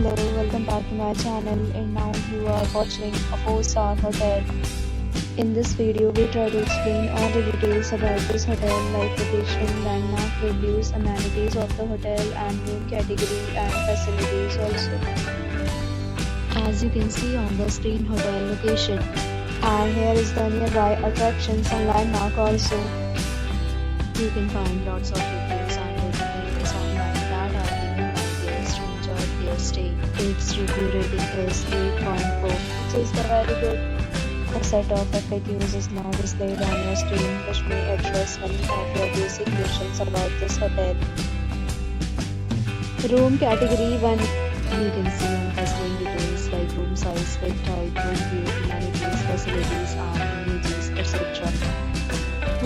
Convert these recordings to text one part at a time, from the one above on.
Hello, welcome back to my channel, and now you are watching a 4-star hotel. In this video, we try to explain all the details about this hotel like location, landmark, reviews, amenities of the hotel and room category and facilities also. As you can see on the screen, hotel location. And here is the nearby attractions and landmark also. You can find lots of reviews and reviews online that are given by guests to enjoy their stay. Its review rating is 8.4, which is the very good. A set of FAQs is now displayed on your screen, which may address many of your basic questions about this hotel. Room category 1. You can see on the screen details like room size, bed type, room view, amenities, facilities, and images, etc.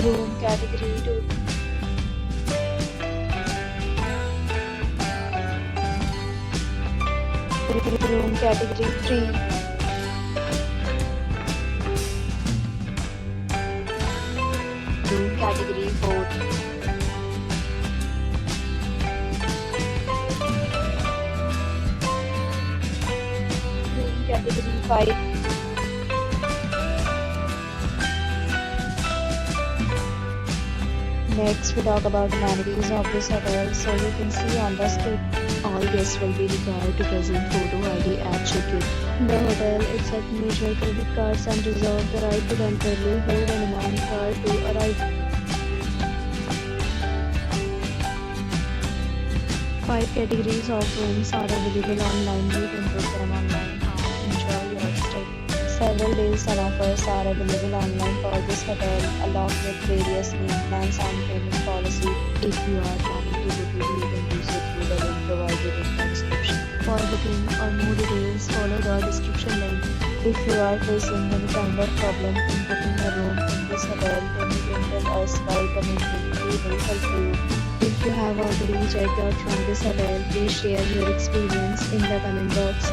Room category 2. Room category 3. Room category 4. Room category 5. Next, we talk about amenities of this hotel. So you can see on the screen, all guests will be required to present photo ID at check-in. The hotel accepts major credit cards and reserves the right to temporarily hold an amount prior to arrival. 5 categories of rooms are available online. You can book them online and enjoy your stay. Several deals and offers are available online for this hotel, along with various maintenance and payment policy. If you are planning to book it, you can do so through the link provided in the description. For booking or more details, follow the description link. If you are facing any kind of problem in booking a room in this hotel, then you can tell us by commenting. We will help you. If you have already checked out from this hotel, please share your experience in the comment box.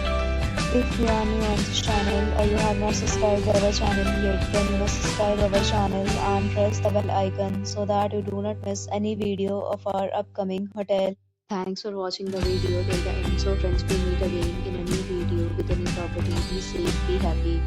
If you are new on this channel or you have not subscribed our channel yet, then you must subscribe our channel and press the bell icon so that you do not miss any video of our upcoming hotel. Thanks for watching the video till the end. So friends, we meet again in a new video with a new property. Be safe, be happy.